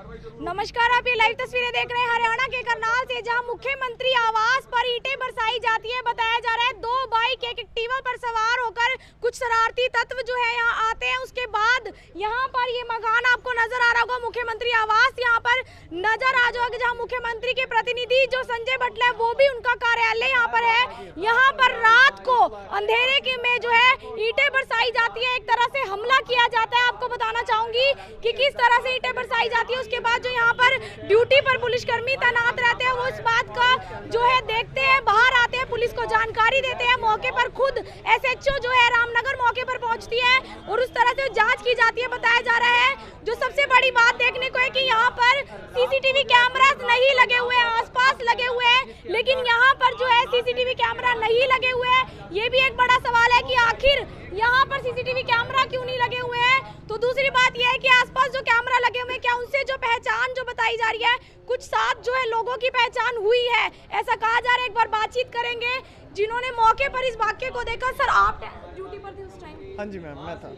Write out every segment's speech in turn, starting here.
नमस्कार, आप ये लाइव तस्वीरें देख रहे हैं हरियाणा के करनाल से, जहां मुख्यमंत्री आवास पर ईंटें बरसाई जाती है। बताया जा रहा है 2 बाइक एक एक्टिवा पर सवार होकर कुछ शरारती तत्व जो है यहाँ आते हैं। उसके बाद यहाँ पर ये मकान आपको नजर आ रहा होगा, मुख्यमंत्री आवास यहाँ पर नजर आ जाएगा, जहाँ मुख्यमंत्री के प्रतिनिधि जो संजय बटला है वो भी उनका कार्यालय यहाँ पर है। यहाँ पर रात को अंधेरे के में जो है ईंटें बरसाई जाती है, एक तरह से हमला किया जाता है। आपको बताना चाहूंगी कि किस तरह से ईंटें बरसाई जाती है। उसके बाद जो यहाँ पर ड्यूटी पर पुलिसकर्मी तैनात रहते हैं वो इस बात का जो है देखते हैं, बाहर आते हैं, पुलिस को जानकारी देते हैं। मौके पर खुद एसएचओ जो है रामनगर मौके पर पहुंचती है और उस तरह से जांच की जाती है। बताया जा रहा है जो सबसे बड़ी बात देखने को है कि यहाँ पर सीसीटीवी कैमरास नहीं लगे हुए हैं, आसपास लगे हुए हैं, लेकिन यहाँ पर जो है सीसीटीवी कैमरा नहीं लगे हुए हैं। ये भी एक बड़ा सवाल है कि आखिर यहाँ पर सीसीटीवी कैमरा क्यों नहीं लगे हुए हैं। तो दूसरी बात यह है कि आसपास जो कैमरा लगे हुए हैं, क्या उनसे जो पहचान जो बताई जा रही है, कुछ 7 जो है लोगों की पहचान हुई है, ऐसा कहा जा रहा है। एक बार बातचीत करेंगे जिन्होंने मौके पर इस वाक्य को देखा। सर, आप ड्यूटी पर थे उस टाइम? हाँ जी मैम, मैं था।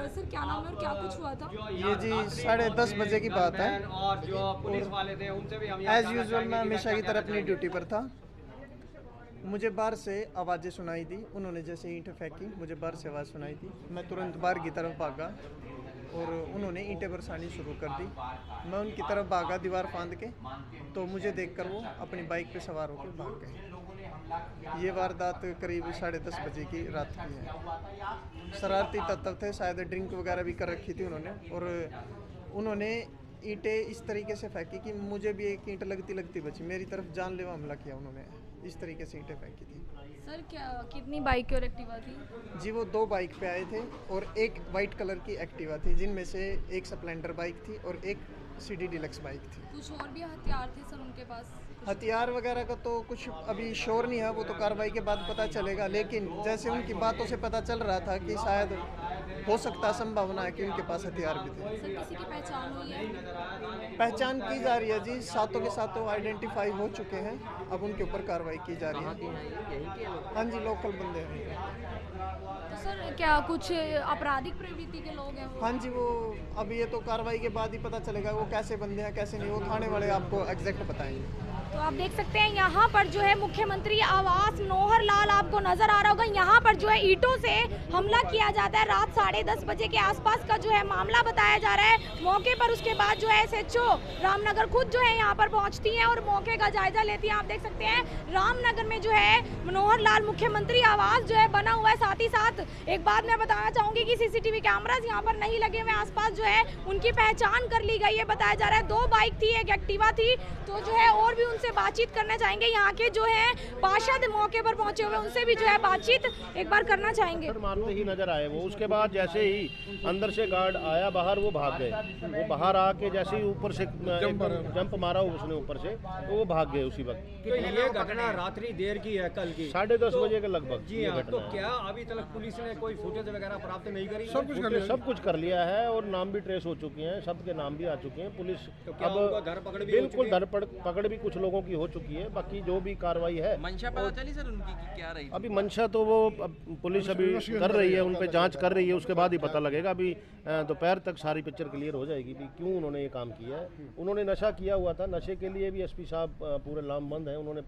सर, क्या नाम है और क्या कुछ हुआ था? ये जी 10:30 बजे की बात है और जो पुलिस वाले थे उनसे भी हम एज यूजुअल मैं हमेशा की तरह अपनी ड्यूटी पर था। मुझे बाहर से आवाज़ें सुनाई दी, उन्होंने जैसे ईंटें फेंकी, मुझे बाहर से आवाज़ सुनाई दी। मैं तुरंत बाहर की तरफ भागा और उन्होंने ईंटें बरसानी शुरू कर दी। मैं उनकी तरफ भागा दीवार फांद के, तो मुझे देखकर वो अपनी बाइक पे सवार होकर भाग गए। ये वारदात करीब 10:30 बजे की रात की है। शरारती तत्व थे, शायद ड्रिंक वगैरह भी कर रखी थी उन्होंने, और उन्होंने ईंटें इस तरीके से फेंकी कि मुझे भी एक ईंट लगती बची। मेरी तरफ जानलेवा हमला किया उन्होंने, इस तरीके से ईंटें फेंकी थी। सर, क्या कितनी बाइक और एक्टिवा थी? जी वो 2 बाइक पे आए थे और एक वाइट कलर की एक्टिवा थी, जिनमें से एक स्प्लेंडर बाइक थी और एक सीडी डिलक्स बाइक थी। कुछ और भी हथियार थे सर उनके पास? हथियार वगैरह का तो कुछ अभी श्योर नहीं है, वो तो कार्रवाई के बाद पता चलेगा। लेकिन जैसे उनकी बातों से पता चल रहा था कि शायद हो सकता है, संभावना है कि उनके पास हथियार भी थे। सर, किसी की पहचान हुई है? पहचान की जा रही है जी, 7 के 7 आइडेंटिफाई हो चुके हैं, अब उनके ऊपर कार्रवाई की जा रही है। हाँ जी, लोकल बंदे हैं। तो सर, क्या कुछ आपराधिक प्रवृत्ति के लोग हैं वो? हाँ जी, वो अभी ये तो कार्रवाई के बाद ही पता चलेगा वो कैसे बंदे हैं कैसे नहीं, वो थाने वाले आपको एग्जैक्ट बताएंगे। तो आप देख सकते हैं यहाँ पर जो है मुख्यमंत्री आवास नौहर लाल आपको नजर आ रहा होगा। यहाँ पर जो है ईंटों से हमला किया जाता है। रात 10:30 बजे के आसपास का जो है मामला बताया जा रहा है मौके पर। उसके बाद जो है एसएचओ रामनगर खुद जो है यहाँ पर पहुँचती हैं और मौके का जायजा लेती हैं। आप देख सकते हैं रामनगर में जो है मनोहर लाल मुख्यमंत्री आवास जो है बना हुआ है। साथ ही साथ एक बात मैं बताना चाहूँगी कि सीसीटीवी कैमराज यहाँ पर नहीं लगे हुए, आसपास जो है उनकी पहचान कर ली गई है। बताया जा रहा है 2 बाइक थी, एक एक्टिवा थी। तो जो है और भी से बातचीत करना चाहेंगे, यहाँ के जो है पार्षद मौके पर पहुंचे हुए उनसे भी जो है बातचीत एक बार करना चाहेंगे। मारते ही नजर आए वो, उसके बाद जैसे ही अंदर से गार्ड आया बाहर, वो भाग गए। वो बाहर आके जैसे ही ऊपर से जंप मारा उसने ऊपर से, तो वो भाग गए उसी वक्त। तो ये घटना रात्रि देर की है, कल की 10:30 बजे के लगभग। जी हाँ, तो क्या अभी तक पुलिस ने कोई फुटेज वगैरह प्राप्त नहीं करी? सब कुछ कर लिया है और नाम भी ट्रेस हो चुके हैं, सबके नाम भी आ चुके हैं। पुलिस अब धरपकड़ भी बिल्कुल धरपकड़ भी कुछ लोगों की हो चुकी है। बाकी जो भी कार्रवाई है, मंशा पता चली सर उनकी कि क्या रही? अभी मंशा तो वो पुलिस अभी कर रही है, उन पे जांच कर रही है, उसके बाद ही पता लगेगा। अभी दोपहर तक सारी पिक्चर क्लियर हो जाएगी भी क्यों उन्होंने ये काम किया है। उन्होंने नशा किया हुआ था, नशे के लिए भी एसपी साहब पूरे लामबंद हैं। उन्होंने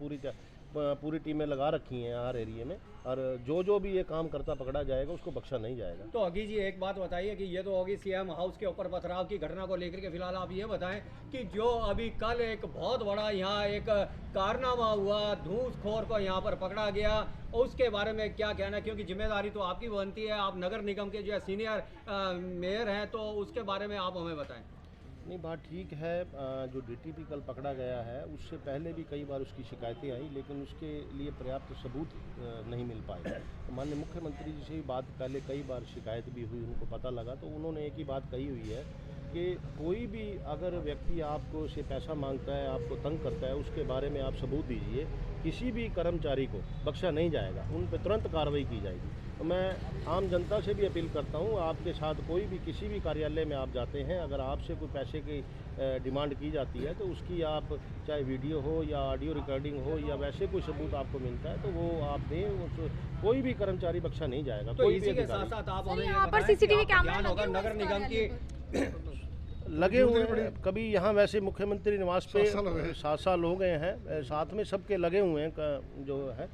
पूरी टीमें लगा रखी हैं हर एरिया में, और जो भी ये काम करता पकड़ा जाएगा उसको बख्शा नहीं जाएगा। तो अगी जी एक बात बताइए कि ये तो होगी सीएम हाउस के ऊपर पथराव की घटना को लेकर के, फिलहाल आप ये बताएं कि जो अभी कल एक बहुत बड़ा यहाँ एक कारनामा हुआ, घूसखोर को यहाँ पर पकड़ा गया, उसके बारे में क्या कहना है? क्योंकि जिम्मेदारी तो आपकी बनती है, आप नगर निगम के जो है सीनियर मेयर हैं, तो उसके बारे में आप हमें बताएं। नहीं, बात ठीक है। जो डीटीपी कल पकड़ा गया है उससे पहले भी कई बार उसकी शिकायतें आई, लेकिन उसके लिए पर्याप्त सबूत नहीं मिल पाए। तो माननीय मुख्यमंत्री जी से भी बात पहले कई बार शिकायत भी हुई, उनको पता लगा, तो उन्होंने एक ही बात कही हुई है कि कोई भी अगर व्यक्ति आपको से पैसा मांगता है, आपको तंग करता है, उसके बारे में आप सबूत दीजिए। किसी भी कर्मचारी को बख्शा नहीं जाएगा, उन पर तुरंत कार्रवाई की जाएगी। तो मैं आम जनता से भी अपील करता हूँ, आपके साथ कोई भी किसी भी कार्यालय में आप जाते हैं, अगर आपसे कोई पैसे की डिमांड की जाती है तो उसकी आप चाहे वीडियो हो या ऑडियो रिकॉर्डिंग हो या वैसे कोई सबूत आपको मिलता है तो वो आप दें। कोई भी कर्मचारी बख्शा नहीं जाएगा। तो कोई इसी भी के साथ साथ आप हमें यहाँ पर सीसीटीवी कैमरा होगा नगर निगम की लगे हुए हैं। कभी यहाँ वैसे मुख्यमंत्री निवास पे 7 साल हो गए हैं, साथ में सबके लगे हुए हैं जो है।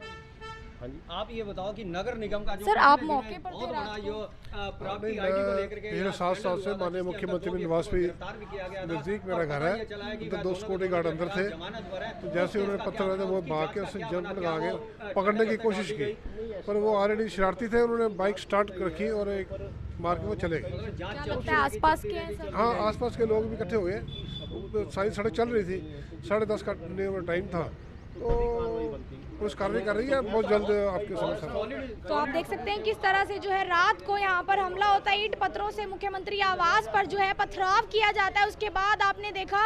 हाँ जी, आप ये बताओ कि नगर निगम का जो सर, आप मौके पर बहुत थे बड़ा रात जो प्राप्ति आईडी को लेकर के मेरे 7 साल से माननीय मुख्यमंत्री निवास पे नज़दीक मेरा घर है, तो 2 सिक्योरिटी गार्ड अंदर थे। तो जैसे उन्होंने पत्थर लगाया वो भाग के उससे जंप लगा के पकड़ने की कोशिश की, पर वो ऑलरेडी शरारती थे। उन्होंने बाइक स्टार्ट रखी और एक मार के वो चले गए। क्या लगता है आसपास के हैं सर? हाँ, आसपास के लोग भी इकट्ठे हो गए। सारी सड़क चल रही थी, 10:30 का टाइम था, तो पुलिस कार्रवाई कर रही है, बहुत जल्द आपके समक्ष। तो आप देख सकते हैं किस तरह से जो है रात को यहाँ पर हमला होता है, ईंट पत्थरों से मुख्यमंत्री आवास पर जो है पथराव किया जाता है। उसके बाद आपने देखा,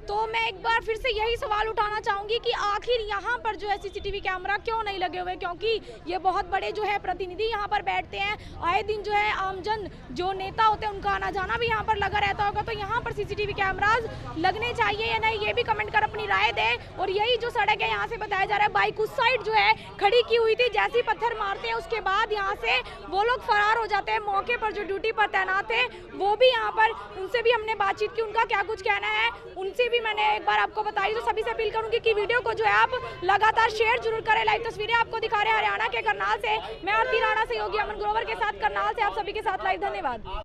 तो मैं एक बार फिर से यही सवाल उठाना चाहूंगी कि आखिर यहाँ पर जो है सीसीटीवी कैमरा क्यों नहीं लगे हुए, क्योंकि ये बहुत बड़े जो है प्रतिनिधि यहाँ पर बैठते हैं, आए दिन जो है आमजन जो नेता होते हैं उनका आना जाना भी यहाँ पर लगा रहता होगा। तो यहाँ पर सीसीटीवी कैमराज लगने चाहिए या नहीं, ये भी कमेंट कर अपनी राय दें। और यही जो सड़क है, यहाँ से बताया जा रहा है बाइक उस साइड जो है खड़ी की हुई थी, जैसे पत्थर मारते हैं उसके बाद यहाँ से वो लोग फरार हो जाते हैं। मौके पर जो ड्यूटी पर तैनात थे वो भी यहाँ पर, उनसे भी हमने बातचीत की, उनका क्या कुछ कहना है उनसे भी मैंने एक बार आपको बताई। तो सभी से अपील करूंगी कि वीडियो को जो है आप लगातार शेयर जरूर करें। लाइव तस्वीरें आपको दिखा रहे हैं हरियाणा के करनाल से, मैं आरती राणा सहयोगी अमन ग्रोवर के साथ करनाल से आप सभी के साथ लाइव। धन्यवाद।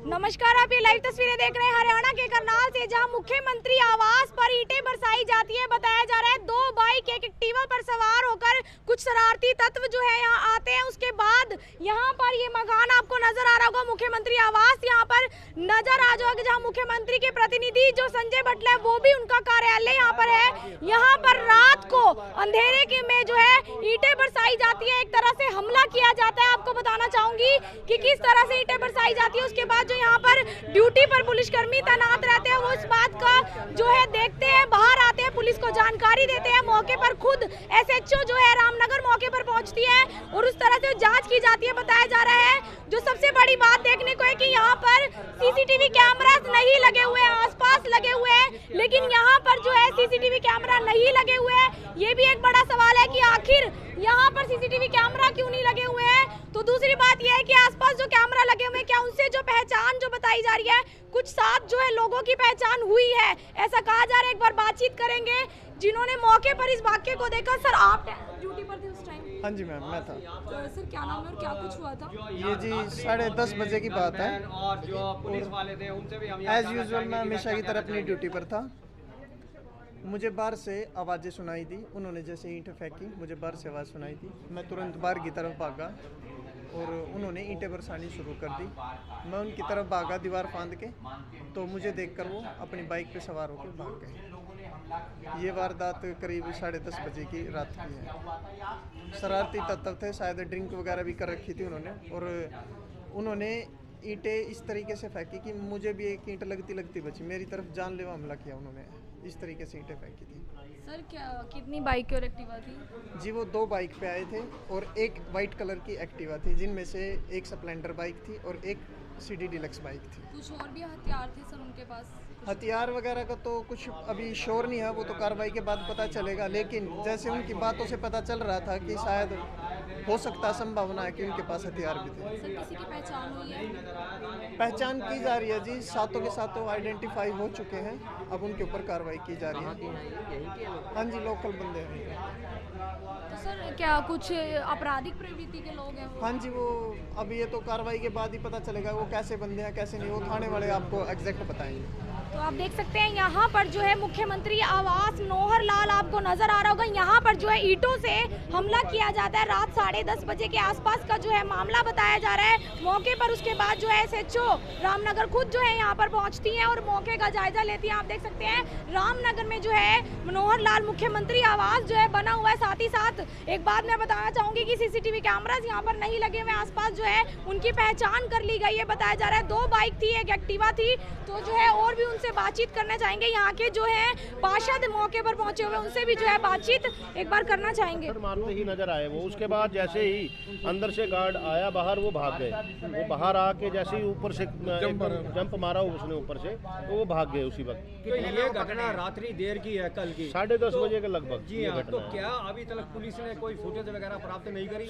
नमस्कार, आप ये लाइव तस्वीरें देख रहे हैं हरियाणा के करनाल से, जहां मुख्यमंत्री आवास पर ईंटें बरसाई जाती है। बताया जा रहा है 2 बाइक एक एक्टिवा पर सवार होकर कुछ शरारती तत्व जो है यहाँ आते हैं। उसके बाद यहाँ पर ये मकान आपको नजर आ रहा होगा, मुख्यमंत्री आवास यहाँ पर नजर आ जाएगा, जहाँ मुख्यमंत्री के प्रतिनिधि जो संजय भट्टल है वो भी उनका कार्यालय यहाँ पर है। यहाँ पर रात को अंधेरे के में जो है ईंटें बरसाई जाती है, एक तरह से हमला किया जाता है। आपको बताना चाहूंगी कि किस तरह से ईंटें बरसाई जाती है। उसके बाद जो यहाँ पर ड्यूटी पर पुलिसकर्मी तैनात रहते हैं वो इस बात का जो है देखते हैं, बाहर आते हैं, पुलिस को जानकारी देते हैं। मौके पर खुद SHO जो है रामनगर मौके पर पहुंचती है और उस तरह से जांच की जाती है। बताया जा रहा है जो सबसे बड़ी बात देखने को है कि यहाँ पर सीसीटीवी कैमरास नहीं लगे हुए हैं, आसपास लगे हुए हैं, लेकिन यहाँ पर जो है सीसीटीवी कैमरा नहीं लगे हुए हैं। ये भी एक बड़ा सवाल है कि आखिर यहाँ पर सीसीटीवी कैमरा क्यों नहीं लगे हुए हैं। तो दूसरी बात यह है कि आसपास जो कैमरा लगे हुए हैं, क्या उनसे जो पहचान जो बताई जा रही है, कुछ 7 जो है लोगों की पहचान हुई है, ऐसा कहा जा रहा है। एक बार बातचीत करेंगे जिन्होंने मौके पर इस वाक्य को देखा। सर, आप ड्यूटी पर थे उस टाइम? हाँ जी मैम, मैं था। तो सर, क्या नाम है और क्या कुछ हुआ था? ये जी 10:30 बजे की बात है। और जो पुलिस वाले थे उनसे भी हम एज यूजुअल मैं हमेशा की तरह अपनी ड्यूटी पर था। मुझे बाहर से आवाज़ें सुनाई दी, उन्होंने जैसे ईंटें फेंकी, मुझे बाहर से आवाज़ सुनाई दी। मैं तुरंत बाहर की तरफ भागा और उन्होंने ईंटें बरसानी शुरू कर दी। मैं उनकी तरफ भागा दीवार फांद के, तो मुझे देखकर वो अपनी बाइक पे सवार होकर भाग गए। ये वारदात करीब 10:30 बजे की रात की है। शरारती तत्व थे, शायद ड्रिंक वगैरह भी कर रखी थी उन्होंने, और उन्होंने ईंटें इस तरीके से फेंकी कि मुझे भी एक ईंट लगती बची। मेरी तरफ जानलेवा हमला किया उन्होंने, इस तरीके से ईंटें फेंकी थी। सर, क्या कितनी बाइक और एक्टिवा थी? जी वो 2 बाइक पे आए थे और एक वाइट कलर की एक्टिवा थी, जिनमें से एक स्प्लेंडर बाइक थी और एक CD डिलक्स बाइक थी। कुछ और भी हथियार थे सर उनके पास? हथियार वगैरह का तो कुछ अभी श्योर नहीं है, वो तो कार्रवाई के बाद पता चलेगा। लेकिन जैसे उनकी बातों से पता चल रहा था कि शायद हो सकता, संभावना है कि उनके पास हथियार भी थे। सर, किसी की पहचान हुई है? पहचान की जा रही है जी, 7 के 7 आइडेंटिफाई हो चुके हैं, अब उनके ऊपर कार्रवाई की जा रही है। हाँ जी, लोकल बंदे हैं। तो सर, क्या कुछ आपराधिक प्रवृत्ति के लोग हैं वो? हाँ जी, वो अभी ये तो कार्रवाई के बाद ही पता चलेगा वो कैसे बंदे हैं कैसे नहीं, वो थाने वाले आपको एग्जैक्ट बताएंगे। तो आप देख सकते हैं यहाँ पर जो है मुख्यमंत्री आवास मनोहर लाल आपको नजर आ रहा होगा। यहाँ पर जो है ईंटों से हमला किया जाता है। रात 10:30 बजे के आसपास का जो है मामला बताया जा रहा है। मौके पर उसके बाद जो है SHO रामनगर खुद जो है यहाँ पर पहुँचती हैं और मौके का जायजा लेती हैं। आप देख सकते हैं रामनगर में जो है मनोहर लाल मुख्यमंत्री आवास जो है बना हुआ है। साथ ही साथ एक बात मैं बताना चाहूँगी कि CCTV कैमराज यहाँ पर नहीं लगे हुए, आसपास जो है उनकी पहचान कर ली गई है। बताया जा रहा है 2 बाइक थी, एक एक्टिवा थी, तो जो है और भी उनसे बातचीत करना चाहेंगे। यहाँ के जो है पार्षद मौके पर पहुंचे हुए, उनसे भी जो है बातचीत एक बार करना चाहेंगे। पत्थर मारते ही नजर आए वो। उसके बाद जैसे ही अंदर से गार्ड आया बाहर, वो भाग गए। वो बाहर आके जैसे ही ऊपर से जंप मारा उसने ऊपर से, तो वो भाग गए उसी वक्त। तो ये घटना रात्रि देर की है, कल की 10:30 बजे के लगभग। जी हाँ, तो क्या अभी तक पुलिस ने कोई फुटेज वगैरह प्राप्त नहीं करी?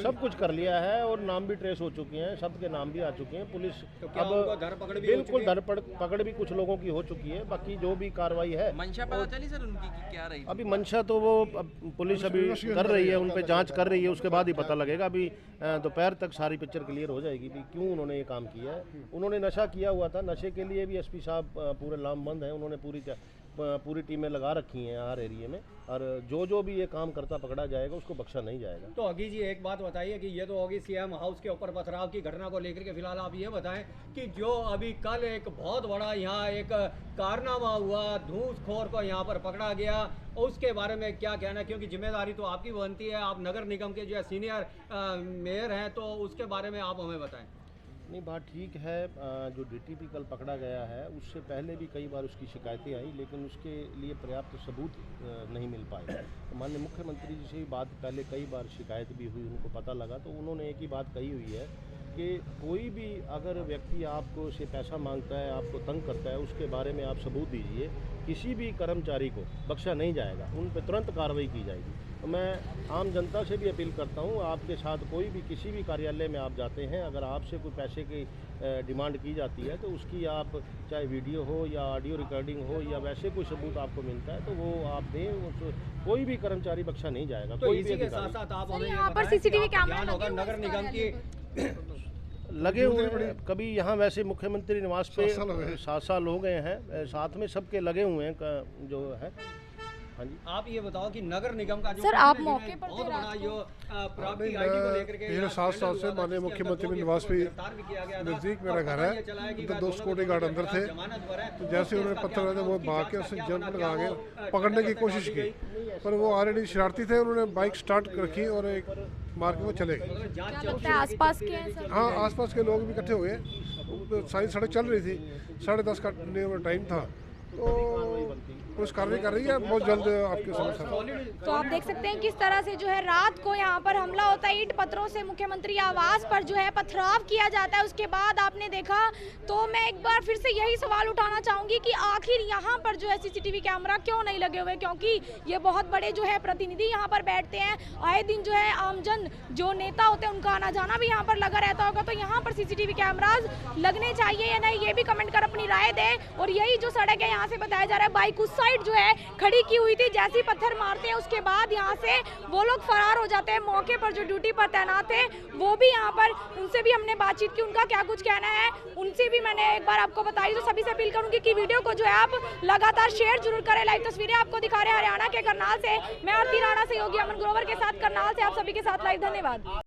सब कुछ कर लिया है और नाम भी ट्रेस हो चुके हैं, सबके नाम भी आ चुके हैं। पुलिस तो क्या अब धरपकड़ भी बिल्कुल धरपकड़ भी कुछ लोगों की हो चुकी है। बाकी जो भी कार्रवाई है, मंशा पता चली सर उनकी कि क्या रही? अभी मंशा तो वो पुलिस अभी कर रही है, उन पे जांच कर रही है, उसके बाद ही पता लगेगा। अभी दोपहर तक सारी पिक्चर क्लियर हो जाएगी भी क्यों उन्होंने ये काम किया है। उन्होंने नशा किया हुआ था, नशे के लिए भी एसपी साहब पूरे लामबंद हैं। उन्होंने पूरी टीमें लगा रखी हैं हर एरिया में, और जो भी ये काम करता पकड़ा जाएगा उसको बख्शा नहीं जाएगा। तो अगी जी एक बात बताइए कि ये तो होगी सीएम हाउस के ऊपर पथराव की घटना को लेकर के फिलहाल आप ये बताएं कि जो अभी कल एक बहुत बड़ा यहाँ एक कारनामा हुआ, घूसखोर को यहाँ पर पकड़ा गया, उसके बारे में क्या कहना है? क्योंकि जिम्मेदारी तो आपकी बनती है, आप नगर निगम के जो है सीनियर मेयर हैं, तो उसके बारे में आप हमें बताएं। नहीं, बात ठीक है। जो डीटीपी कल पकड़ा गया है उससे पहले भी कई बार उसकी शिकायतें आई, लेकिन उसके लिए पर्याप्त सबूत नहीं मिल पाए। तो माननीय मुख्यमंत्री जी से भी बात पहले कई बार शिकायत भी हुई, उनको पता लगा, तो उन्होंने एक ही बात कही हुई है कि कोई भी अगर व्यक्ति आपको से पैसा मांगता है, आपको तंग करता है, उसके बारे में आप सबूत दीजिए। किसी भी कर्मचारी को बख्शा नहीं जाएगा, उन पर तुरंत कार्रवाई की जाएगी। तो मैं आम जनता से भी अपील करता हूँ, आपके साथ कोई भी किसी भी कार्यालय में आप जाते हैं, अगर आपसे कोई पैसे की डिमांड की जाती है तो उसकी आप चाहे वीडियो हो या ऑडियो रिकॉर्डिंग हो या वैसे कोई सबूत आपको मिलता है तो वो आप दें। कोई भी कर्मचारी बख्शा नहीं जाएगा। तो कोई इसी भी के साथ साथ आप हमें यहाँ पर सीसीटीवी कैमरा होगा नगर निगम की लगे हुए हैं। कभी यहाँ वैसे मुख्यमंत्री निवास पे 7 साल हो गए हैं, साथ में सबके लगे हुए हैं जो है। हाँ जी, आप ये बताओ कि नगर निगम का जो सर आप मौके पर बहुत थे बड़ा रात जो को। प्राप्ति आईडी को लेकर के पिछले 7 साल से माननीय मुख्यमंत्री निवास पे नज़दीक मेरा घर है, तो 2 सिक्योरिटी गार्ड अंदर थे। तो जैसे उन्होंने पत्थर लगाया वो भाग के उससे जंप लगा के पकड़ने की कोशिश की, पर वो ऑलरेडी शरारती थे। उन्होंने बाइक स्टार्ट रखी और एक मार के वो चले गए। क्या लगता है आसपास के हैं सर? हाँ, आसपास के लोग भी इकट्ठे हो गए। सारी सड़क चल रही थी, 10:30 का टाइम था, तो पुलिस कार्रवाई कर रही है, बहुत जल्द आपके समक्ष। तो आप देख सकते हैं किस तरह से जो है रात को यहाँ पर हमला होता है, ईंट पत्थरों से मुख्यमंत्री आवास पर जो है पथराव किया जाता है। उसके बाद आपने देखा, तो मैं एक बार फिर से यही सवाल उठाना चाहूंगी कि आखिर यहाँ पर जो है सीसीटीवी कैमरा क्यों नहीं लगे हुए? क्योंकि ये बहुत बड़े जो है प्रतिनिधि यहाँ पर बैठते हैं, आए दिन जो है आमजन जो नेता होते हैं उनका आना जाना भी यहाँ पर लगा रहता होगा। तो यहाँ पर सीसीटीवी कैमराज लगने चाहिए या नहीं, ये भी कमेंट कर अपनी राय दें। और यही जो सड़क है, यहाँ से बताया जा रहा है बाइक उस साइड जो है खड़ी की हुई थी, जैसे ही पत्थर मारते हैं उसके बाद यहाँ से वो लोग फरार हो जाते हैं। मौके पर जो ड्यूटी पर तैनात थे वो भी यहाँ पर, उनसे भी हमने बातचीत की, उनका क्या कुछ कहना है उनसे भी मैंने एक बार आपको बताई। तो सभी से अपील करूंगी कि वीडियो को जो है आप लगातार शेयर जरूर करें। लाइव तस्वीरें आपको दिखा रहे हैं हरियाणा के करनाल से, मैं आरती राणा, सहयोगी अमन ग्रोवर के साथ करनाल से आप सभी के साथ लाइव। धन्यवाद।